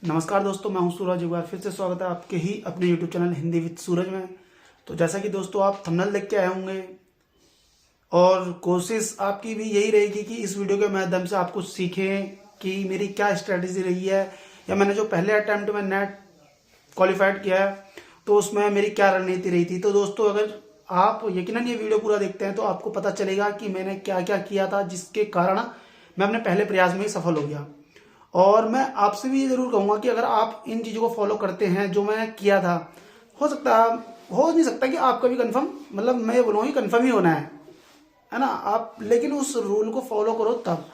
नमस्कार दोस्तों, मैं हूं सूरज। एक बार फिर से स्वागत है आपके ही अपने YouTube चैनल हिंदी विद सूरज में। तो जैसा कि दोस्तों आप थंबनेल देख के आए होंगे और कोशिश आपकी भी यही रहेगी कि इस वीडियो के माध्यम से आप कुछ सीखें कि मेरी क्या स्ट्रेटेजी रही है, या मैंने जो पहले अटैम्प्ट में नेट क्वालिफाइड किया है तो उसमें मेरी क्या रणनीति रही थी। तो दोस्तों अगर आप यकीनन ये वीडियो पूरा देखते हैं तो आपको पता चलेगा कि मैंने क्या क्या किया था, जिसके कारण मैं अपने पहले प्रयास में ही सफल हो गया। और मैं आपसे भी ये जरूर कहूंगा कि अगर आप इन चीज़ों को फॉलो करते हैं जो मैं किया था, हो नहीं सकता कि आपका भी कंफर्म, मतलब मैं ये बोलूँगा कि कंफर्म ही होना है ना आप, लेकिन उस रूल को फॉलो करो तब।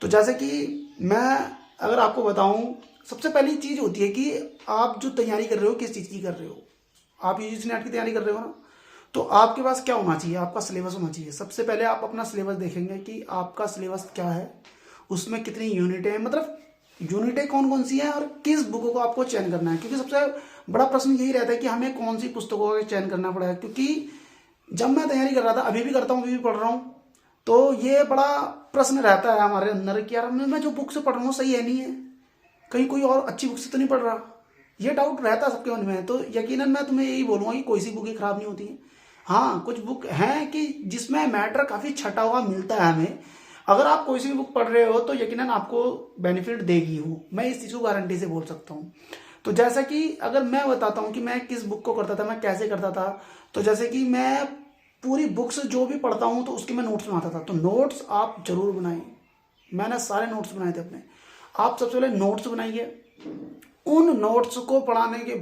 तो जैसे कि मैं अगर आपको बताऊं, सबसे पहली चीज़ होती है कि आप जो तैयारी कर रहे हो किस चीज़ की कर रहे हो। आप यूजीसी नेट की तैयारी कर रहे हो ना, तो आपके पास क्या होना चाहिए, आपका सिलेबस होना चाहिए। सबसे पहले आप अपना सिलेबस देखेंगे कि आपका सिलेबस क्या है, उसमें कितनी यूनिटें हैं, मतलब यूनिटें कौन कौन सी हैं और किस बुक को आपको चयन करना है। क्योंकि सबसे बड़ा प्रश्न यही रहता है कि हमें कौन सी पुस्तकों का चयन करना पड़ेगा। क्योंकि जब मैं तैयारी कर रहा था, अभी भी करता हूँ, अभी भी पढ़ रहा हूँ, तो ये बड़ा प्रश्न रहता है हमारे अंदर कि यार मैं जो बुक से पढ़ रहा हूँ सही है नहीं है, कहीं कोई और अच्छी बुक से तो नहीं पढ़ रहा। ये डाउट रहता है सबके मन में। तो यकीनन मैं तुम्हें यही बोलूँगा कि कोई सी बुक ही खराब नहीं होती है। हाँ, कुछ बुक हैं कि जिसमें मैटर काफ़ी छटा हुआ मिलता है हमें। अगर आप कोई सी भी बुक पढ़ रहे हो तो यकीनन आपको बेनिफिट देगी वो, मैं इस चीज़ को गारंटी से बोल सकता हूँ। तो जैसा कि अगर मैं बताता हूँ कि मैं किस बुक को करता था, मैं कैसे करता था। तो जैसे कि मैं पूरी बुक्स जो भी पढ़ता हूँ तो उसके मैं नोट्स बनाता था। तो नोट्स आप जरूर बनाएं। मैंने सारे नोट्स बनाए थे अपने। आप सबसे पहले नोट्स बनाइए। उन नोट्स को पढ़ाने के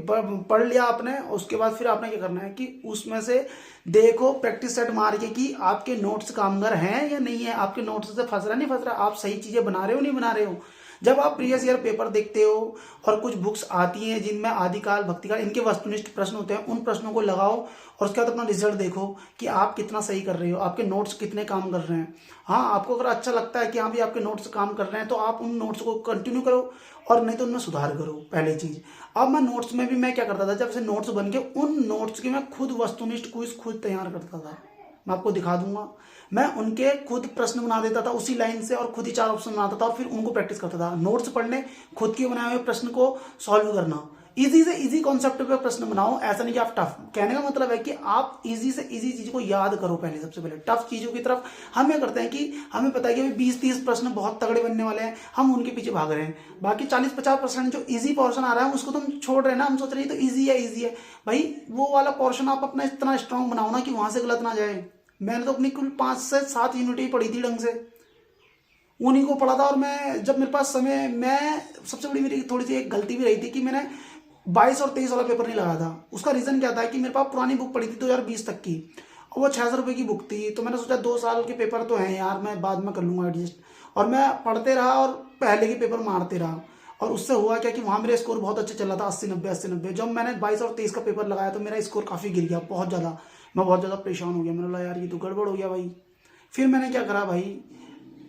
पढ़ लिया आपने, उसके बाद फिर आपने क्या करना है कि उसमें से देखो, प्रैक्टिस सेट मार के कि आपके नोट्स कामगार हैं या नहीं है, आपके नोट्स से फंस रहा नहीं फंस रहा, आप सही चीजें बना रहे हो नहीं बना रहे हो। जब आप प्रीवियस ईयर पेपर देखते हो और कुछ बुक्स आती हैं जिनमें आदिकाल भक्तिकाल इनके वस्तुनिष्ठ प्रश्न होते हैं, उन प्रश्नों को लगाओ और उसके बाद अपना रिजल्ट देखो कि आप कितना सही कर रहे हो, आपके नोट्स कितने काम कर रहे हैं। हाँ, आपको अगर अच्छा लगता है कि हाँ भी आपके नोट्स काम कर रहे हैं तो आप उन नोट्स को कंटिन्यू करो, और नहीं तो उनमें सुधार करो। पहली चीज, अब मैं नोट्स में भी मैं क्या करता था, जब से नोट्स बन के उन नोट्स की मैं खुद वस्तुनिष्ठ क्विज खुद तैयार करता था। मैं आपको दिखा दूंगा। मैं उनके खुद प्रश्न बना देता था उसी लाइन से, और खुद ही 4 ऑप्शन बनाता था और फिर उनको प्रैक्टिस करता था। नोट्स पढ़ने, खुद के बनाए हुए प्रश्न को सॉल्व करना। इजी से इजी कॉन्सेप्ट पे प्रश्न बनाओ, ऐसा नहीं कि आप टफ। कहने का मतलब है कि आप इजी से इजी चीज को याद करो पहले। सबसे पहले टफ चीजों की तरफ हम क्या करते हैं कि हमें पता है कि 20-30 प्रश्न बहुत तगड़े बनने वाले हैं, हम उनके पीछे भाग रहे हैं। बाकी 40-50% जो इजी पोर्शन आ रहा है उसको तुम छोड़ रहे हैं ना। हम सोच रहे हैं तो इजी है, इजी है भाई। वो वाला पोर्शन आप अपना इतना स्ट्रांग बनाओ ना कि वहां से गलत ना जाए। मैंने तो अपनी कुल 5 से 7 यूनिट ही पढ़ी थी ढंग से, उन्हीं को पढ़ा था। और मैं जब मेरे पास समय, मैं सबसे बड़ी मेरी थोड़ी सी एक गलती भी रही थी कि मैंने 22 और 23 वाला पेपर नहीं लगाया था। उसका रीजन क्या था कि मेरे पास पुरानी बुक पड़ी थी 2020 तक की, और वो 600 रुपये की बुक थी। तो मैंने सोचा 2 साल के पेपर तो हैं यार, मैं बाद में कर लूंगा एडजस्ट। और मैं पढ़ते रहा और पहले के पेपर मारते रहा। और उससे हुआ क्या कि वहाँ मेरा स्कोर बहुत अच्छा चल रहा था, 80-90 80-90। जब मैंने 22 और 23 का पेपर लगाया तो मेरा स्कोर काफ़ी गिर गया, बहुत ज़्यादा। मैं बहुत ज़्यादा परेशान हो गया। मैंने बोला यार ये तो गड़बड़ हो गया भाई। फिर मैंने क्या करा भाई,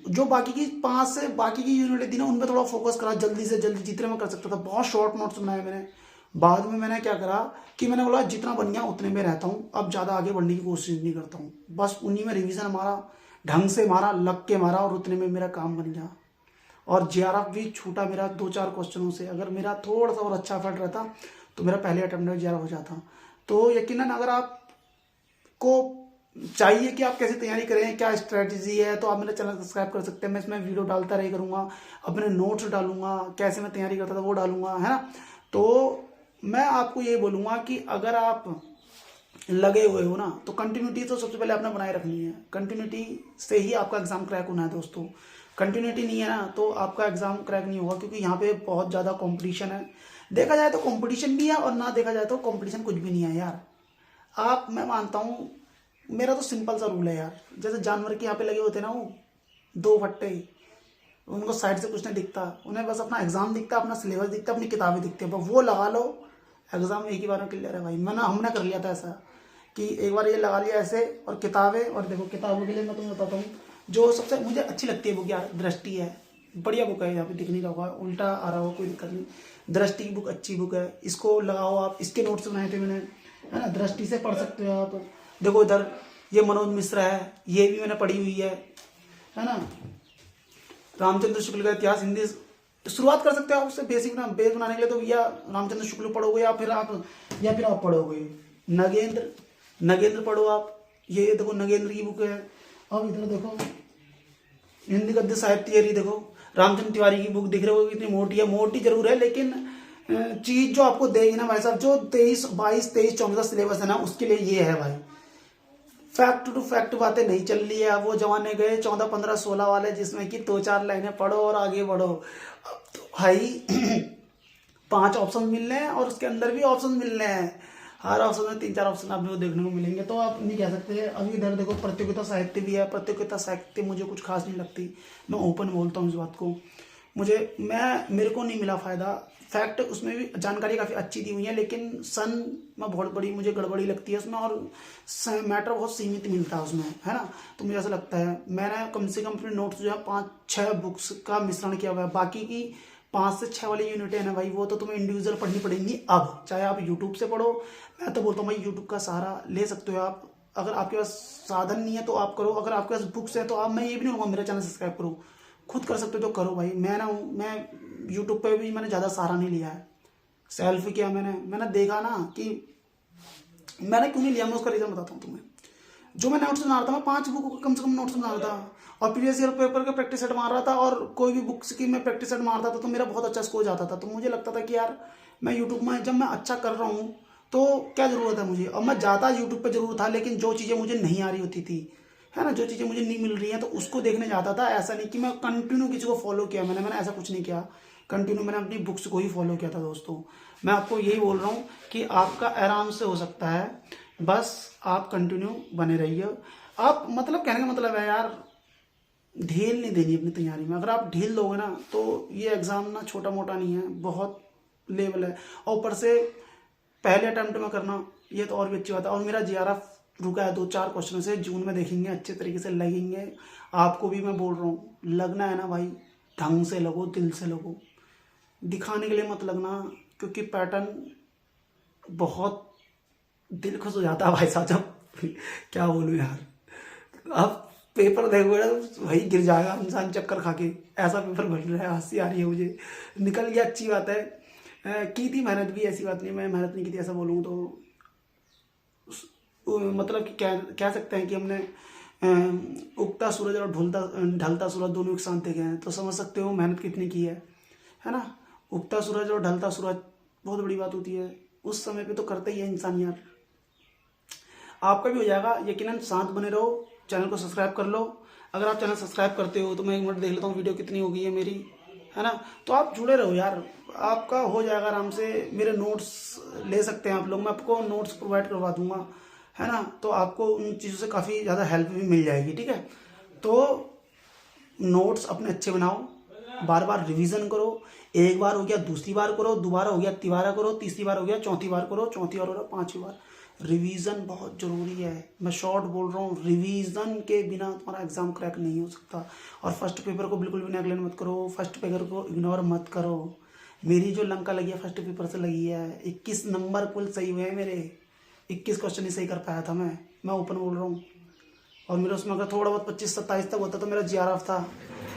जो बाकी की 5 से बाकी की यूनिट थी ना, उन पर थोड़ा फोकस करा, जल्दी से जल्दी जितने मैं कर सकता था। बहुत शॉर्ट नोट्स बनाए मैंने। बाद में मैंने क्या करा कि मैंने बोला जितना बन गया उतने में रहता हूँ, अब ज़्यादा आगे बढ़ने की कोशिश नहीं करता हूँ। बस उन्हीं में रिवीजन मारा, ढंग से मारा, लग के मारा, और उतने में मेरा काम बन गया। और जेआरएफ भी छूटा मेरा 2-4 क्वेश्चनों से। अगर मेरा थोड़ा सा और अच्छा एफर्ट रहता तो मेरा पहले अटेम्प्ट में जेआरएफ हो जाता। तो यकीनन अगर आपको चाहिए कि आप कैसे तैयारी करें, क्या स्ट्रेटजी है, तो आप मेरा चैनल सब्सक्राइब कर सकते हैं। मैं इसमें वीडियो डालता रही करूँगा, अपने नोट्स डालूंगा, कैसे मैं तैयारी करता था वो डालूंगा, है ना। तो मैं आपको ये बोलूँगा कि अगर आप लगे हुए हो ना, तो कंटिन्यूटी तो सबसे पहले आपने बनाए रखनी है। कंटिन्यूटी से ही आपका एग्जाम क्रैक होना है दोस्तों। कंटिन्यूटी नहीं है ना तो आपका एग्जाम क्रैक नहीं होगा, क्योंकि यहाँ पे बहुत ज़्यादा कंपटीशन है। देखा जाए तो कंपटीशन भी है, और ना देखा जाए तो कंपटीशन कुछ भी नहीं है यार। मैं मानता हूँ, मेरा तो सिंपल सा रूल है यार। जैसे जानवर के यहाँ पे लगे होते हैं ना वो 2 फट्टे, उनको साइड से कुछ नहीं दिखता, उन्हें बस अपना एग्जाम दिखता है, अपना सिलेबस दिखता है, अपनी किताबें दिखती है, बस वो लगा लो, एग्जाम एक ही बार में क्लियर है भाई। हमने कर लिया था ऐसा कि एक बार ये लगा लिया ऐसे, और किताबें। और देखो किताबों के लिए मैं तुम्हें बताता हूँ, जो सबसे मुझे अच्छी लगती है बुक यार, दृष्टि है। बढ़िया बुक है, यहाँ पे दिख नहीं रहा होगा, उल्टा आ रहा होगा, कोई दिक्कत नहीं। दृष्टि की बुक अच्छी बुक है, इसको लगाओ आप। इसके नोट्स बनाए थे मैंने, है ना। दृष्टि से पढ़ सकते हो आप। देखो इधर ये मनोज मिश्रा है, ये भी मैंने पढ़ी हुई है ना। रामचंद्र शुक्ल का इतिहास हिंदी तो शुरुआत कर सकते हो आप उससे बेसिक ना बेस बनाने के लिए। तो या रामचंद्र शुक्ल पढ़ोगे या फिर आप पढ़ोगे नगेंद्र पढ़ो आप। ये देखो नगेंद्र की बुक है। अब इधर देखो हिंदी गद्य साहित्य, ये देखो रामचंद्र तिवारी की बुक दिख रही होगी, कितनी मोटी है। मोटी जरूर है लेकिन चीज जो आपको देगी ना भाई साहब, जो 23, 22, 23, 24 का सिलेबस है ना, उसके लिए ये है भाई। फैक्ट टू फैक्ट बातें नहीं चल रही है। अब वो जमाने गए 14, 15, 16 वाले, जिसमें कि 2-4 लाइनें पढ़ो और आगे बढ़ो। अब तो भाई 5 ऑप्शन मिल रहे हैं और उसके अंदर भी ऑप्शन मिल रहे हैं। हर ऑप्शन में 3-4 ऑप्शन आपको देखने को मिलेंगे। तो आप नहीं कह सकते। अभी इधर देखो प्रतियोगिता साहित्य भी है। प्रतियोगिता साहित्य मुझे कुछ खास नहीं लगती, मैं ओपन बोलता हूँ इस बात को। मेरे को नहीं मिला फायदा। फैक्ट उसमें भी जानकारी काफ़ी अच्छी दी हुई है, लेकिन सन में बहुत बड़ी मुझे गड़बड़ी लगती है उसमें, और मैटर बहुत सीमित मिलता है उसमें, है ना। तो मुझे ऐसा लगता है, मैंने कम से कम अपने नोट्स जो है 5-6 बुक्स का मिश्रण किया हुआ है। बाकी की 5 से 6 वाली यूनिट है ना भाई, वो तो तुम्हें इंडिविजुअल पढ़नी पड़ेंगी। अब चाहे आप यूट्यूब से पढ़ो, मैं तो बोलता हूँ भाई यूट्यूब का सहारा ले सकते हो आप। अगर आपके पास साधन नहीं है तो आप करो, अगर आपके पास बुक्स है तो आप, मैं ये भी नहीं कहूँगा मेरा चैनल सब्सक्राइब करो, खुद कर सकते हो तो करो भाई। मैं यूट्यूब पे भी मैंने ज़्यादा सहारा नहीं लिया है, सेल्फ किया मैंने देखा ना कि मैंने क्यों नहीं लिया। मैं उसका रीज़न बताता हूँ तुम्हें। जो मैं नोट्स बना रहा था, मैं 5 बुक कम से कम नोट्स बना रहा था, और प्रीवियस ईयर पेपर का प्रैक्टिस सेट मार रहा था, और कोई भी बुक्स की मैं प्रैक्टिस सेट मारता था तो मेरा बहुत अच्छा स्कोर जाता था। तो मुझे लगता था कि यार मैं यूट्यूब में जब मैं अच्छा कर रहा हूँ तो क्या ज़रूरत है मुझे। और मैं ज़्यादा यूट्यूब पर जरूर था, लेकिन जो चीज़ें मुझे नहीं आ रही होती थी, है ना, जो चीज़ें मुझे नहीं मिल रही हैं, तो उसको देखने जाता था। ऐसा नहीं कि मैं कंटिन्यू किसी को फॉलो किया, मैंने ऐसा कुछ नहीं किया। कंटिन्यू मैंने अपनी बुक्स को ही फॉलो किया था दोस्तों। मैं आपको यही बोल रहा हूँ कि आपका आराम से हो सकता है, बस आप कंटिन्यू बने रहिए। आप, मतलब कहने का मतलब है यार, ढील नहीं देनी अपनी तैयारी में। अगर आप ढील दोगे ना तो ये एग्ज़ाम ना छोटा मोटा नहीं है, बहुत लेवल है। और ऊपर से पहले अटेम्प्ट में करना, ये तो और भी अच्छी बात है। और मेरा जीआरएफ रुका है 2-4 क्वेश्चन से, जून में देखेंगे, अच्छे तरीके से लगेंगे। आपको भी मैं बोल रहा हूँ, लगना है ना भाई, ढंग से लगो, दिल से लगो, दिखाने के लिए मत लगना, क्योंकि पैटर्न बहुत दिल खुश हो जाता है भाई साहब जब क्या बोलूँ यार। अब पेपर देखोगे ना वही गिर जाएगा इंसान चक्कर खा के, ऐसा पेपर बन रहा है। हंसी आ रही है मुझे, निकल गया, अच्छी बात है। की थी मेहनत भी, ऐसी बात नहीं मैं मेहनत नहीं की थी ऐसा बोलूँ तो। मतलब कि कह सकते हैं कि हमने उगता सूरज और ढलता सूरज दोनों एक साथ देखे हैं, तो समझ सकते हो मेहनत कितनी की है ना। उगता सूरज और ढलता सूरज बहुत बड़ी बात होती है, उस समय पे तो करता ही है इंसान यार। आपका भी हो जाएगा यकीनन, साथ बने रहो, चैनल को सब्सक्राइब कर लो। अगर आप चैनल सब्सक्राइब करते हो तो मैं 1 मिनट देख लेता हूँ वीडियो कितनी हो गई है मेरी, है ना। तो आप जुड़े रहो यार, आपका हो जाएगा आराम से। मेरे नोट्स ले सकते हैं आप लोग, मैं आपको नोट्स प्रोवाइड करवा दूंगा, है ना। तो आपको उन चीज़ों से काफ़ी ज़्यादा हेल्प भी मिल जाएगी, ठीक है। तो नोट्स अपने अच्छे बनाओ, बार बार रिवीजन करो। एक बार हो गया, दूसरी बार करो, दोबारा हो गया, तिबारा करो, तीसरी बार हो गया, चौथी बार करो, चौथी बार हो गया, 5वीं बार। रिवीजन बहुत जरूरी है, मैं शॉर्ट बोल रहा हूँ। रिवीजन के बिना तुम्हारा एग्जाम क्रैक नहीं हो सकता। और फर्स्ट पेपर को बिल्कुल भी नेगलेक्ट मत करो, फर्स्ट पेपर को इग्नोर मत करो। मेरी जो लंका लगी है फर्स्ट पेपर से लगी है, 21 नंबर कुल सही हुए हैं मेरे, 21 क्वेश्चन ही सही कर पाया था मैं ओपन बोल रहा हूँ। और मेरे उसमें अगर थोड़ा बहुत 25-27 तक होता तो मेरा जीआरएफ था।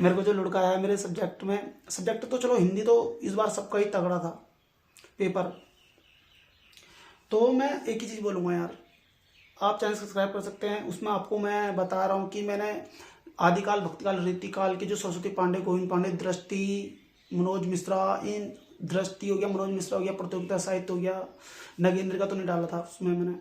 मेरे को जो लुढ़का आया मेरे सब्जेक्ट में, सब्जेक्ट तो चलो हिंदी तो इस बार सबका ही तगड़ा था पेपर। तो मैं एक ही चीज़ बोलूँगा यार, आप चैनल सब्सक्राइब कर सकते हैं। उसमें आपको मैं बता रहा हूँ कि मैंने आदिकाल, भक्तिकाल, रीतिकाल के जो सरस्वती पांडे, गोविंद पांडे, दृष्टि, मनोज मिश्रा, इन दृष्टि हो गया, मनोज मिश्रा हो गया, प्रतियोगिता साहित्य हो गया, नगेंद्र का तो नहीं डाला था उसमें मैंने,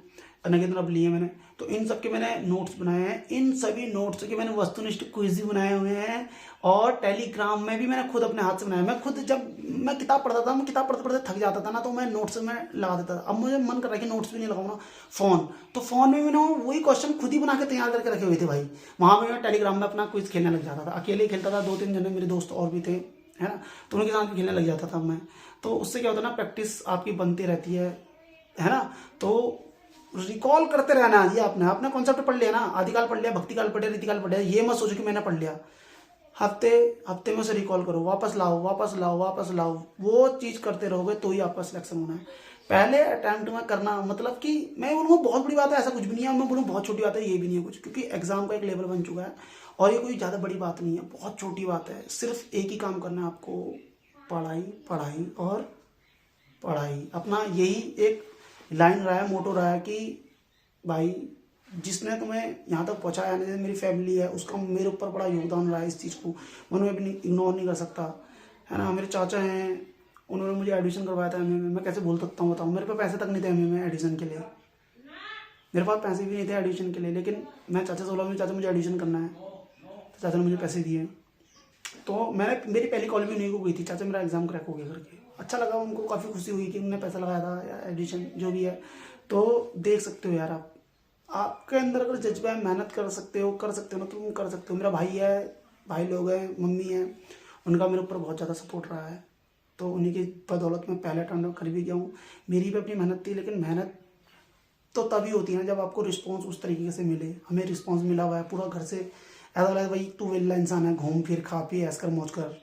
नगेंद्र अब लिए मैंने। तो इन सब के मैंने नोट्स बनाए हैं, इन सभी नोट्स के मैंने वस्तुनिष्ठ क्विज भी बनाए हुए हैं, और टेलीग्राम में भी मैंने खुद अपने हाथ से बनाया। मैं खुद जब मैं किताब पढ़ता था, मैं किताब पढ़ते पढ़ते थक जाता था ना, तो मैं नोट्स में लगा देता था। अब मुझे मन कर रहा है कि नोट्स भी नहीं लगाऊँ ना, फ़ोन में मैंने वही क्वेश्चन खुद ही बना के तैयार करके रखे हुए थे भाई। वहाँ पर मैं टेलीग्राम में अपना क्विज खेलने लग जाता था, अकेले ही खेलता था, 2-3 जने मेरे दोस्त और भी थे, है ना, तो उनके साथ भी खेलने लग जाता था मैं। तो उससे क्या होता है ना, प्रैक्टिस आपकी बनती रहती है ना। तो रिकॉल करते रहना है। ये आपने कॉन्सेप्ट पढ़ लिया ना, आदिकाल पढ़ लिया, भक्तिकाल पढ़ लिया, रीतिकाल पढ़ लिया, ये मत सोचो कि मैंने पढ़ लिया। हफ्ते में से रिकॉल करो, वापस लाओ। वो चीज़ करते रहोगे तो ही आपका सिलेक्शन होना है। पहले अटैम्प्ट में करना, मतलब कि मैं बोलूँगा बहुत बड़ी बात है, ऐसा कुछ भी नहीं है। मैं बोलूँ बहुत छोटी बात है, ये भी नहीं है कुछ, क्योंकि एग्जाम का एक लेवल बन चुका है और ये कोई ज़्यादा बड़ी बात नहीं है, बहुत छोटी बात है। सिर्फ एक ही काम करना है आपको, पढ़ाई पढ़ाई और पढ़ाई। अपना यही एक लाइन रहा है, मोटो रहा है कि भाई जिसने तुम्हें यहाँ तक पहुँचाया, मेरी फैमिली है, उसका मेरे ऊपर बड़ा योगदान रहा है। इस चीज़ को मैं भी इग्नोर नहीं कर सकता, है ना। मेरे चाचा हैं, उन्होंने मुझे एडमिशन करवाया था एमए में। मैं कैसे बोल सकता हूँ बताओ, मेरे पास पैसे तक नहीं थे एमए में एडमिशन के लिए, मेरे पास पैसे भी नहीं थे एडमिशन के लिए। लेकिन मैं चाचा से बोला मुझे चाचा मुझे एडमिशन करना है, तो चाचा ने मुझे पैसे दिए। तो मेरी पहली कॉल भी नहीं को गई थी, चाचा मेरा एग्ज़ाम क्रैक हो गया करके। अच्छा लगा उनको, काफ़ी खुशी हुई कि उन्होंने पैसा लगाया था या एडिशन जो भी है। तो देख सकते हो यार, आपके अंदर अगर जज्बा है, मेहनत कर सकते हो ना, तुम कर सकते हो। मेरा भाई है, भाई लोग हैं, मम्मी है, उनका मेरे ऊपर बहुत ज़्यादा सपोर्ट रहा है। तो उन्हीं की बदौलत मैं पहले अटेंड कर भी गया हूँ। मेरी भी अपनी मेहनत थी, लेकिन मेहनत तो तभी होती है ना जब आपको रिस्पॉन्स उस तरीके से मिले। हमें रिस्पॉन्स मिला हुआ है पूरा घर से, ऐसा लगा भाई तू वेला इंसान है, घूम फिर खा पी ऐस कर मौज कर,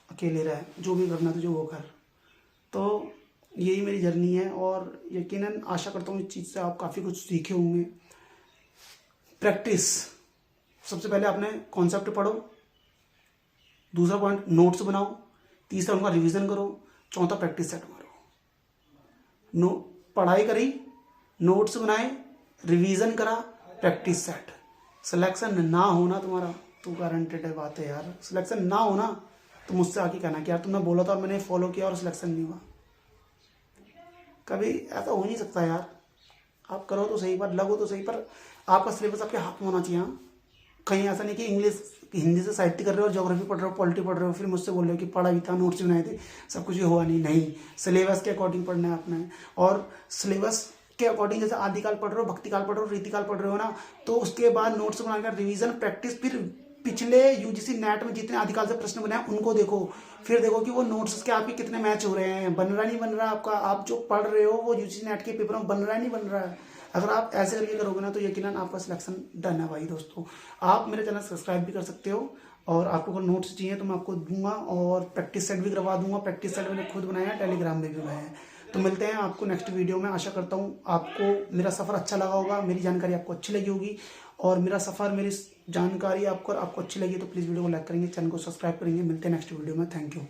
अकेले रह, जो भी करना तुझे वो कर। तो यही मेरी जर्नी है और यकीनन आशा करता हूँ इस चीज़ से आप काफ़ी कुछ सीखे होंगे। प्रैक्टिस, सबसे पहले आपने कॉन्सेप्ट पढ़ो, दूसरा पॉइंट नोट्स बनाओ, तीसरा उनका रिवीजन करो, चौथा प्रैक्टिस सेट मारो। पढ़ाई करी, नोट्स बनाए, रिवीजन करा, प्रैक्टिस सेट। सिलेक्शन ना होना तुम्हारा तो गारंटेड है बात है यार। सिलेक्शन ना होना तो मुझसे आके कहना कि यार तुमने बोला था और मैंने फॉलो किया और सिलेक्शन नहीं हुआ। कभी ऐसा हो नहीं सकता यार। आप करो तो सही, पर लगो तो सही, पर आपका सिलेबस आपके हाथ में होना चाहिए। कहीं ऐसा नहीं कि इंग्लिश हिंदी से साहित्य कर रहे हो और ज्योग्राफी पढ़ रहे हो, पॉलिटी पढ़ रहे हो, फिर मुझसे बोल रहे हो कि पढ़ा भी था, नोट्स बनाए थे, सब कुछ हुआ नहीं। सिलेबस के अकॉर्डिंग पढ़ना है आपने, और सिलेबस के अकॉर्डिंग जैसे आदिकाल पढ़ रहे हो, भक्तिकाल पढ़ रहे हो, रीतिकाल पढ़ रहे हो ना, तो उसके बाद नोट्स बनाकर रिवीजन, प्रैक्टिस, फिर पिछले यूजीसी नेट में जितने आदिकाल से प्रश्न बने हैं उनको देखो, फिर देखो कि वो नोट्स के आपके कितने मैच हो रहे हैं, बन रहा नहीं बन रहा आपका, आप जो पढ़ रहे हो वो यूजीसी नेट के पेपर में बन रहा है नहीं बन रहा है। अगर आप ऐसे करके करोगे ना तो यकीनन आपका सिलेक्शन डन है भाई दोस्तों। आप मेरे चैनल सब्सक्राइब भी कर सकते हो, और आपको अगर नोट्स चाहिए तो मैं आपको दूंगा, और प्रैक्टिस सेट भी करवा दूंगा। प्रैक्टिस सेट मैंने खुद बनाया है, टेलीग्राम में भी बनाया है। तो मिलते हैं आपको नेक्स्ट वीडियो में। आशा करता हूँ आपको मेरा सफ़र अच्छा लगा होगा, मेरी जानकारी आपको अच्छी लगी होगी, और मेरा सफ़र, मेरी जानकारी आपको अच्छी लगी तो प्लीज़ वीडियो को लाइक करेंगे, चैनल को सब्सक्राइब करेंगे। मिलते हैं नेक्स्ट वीडियो में। Thank you.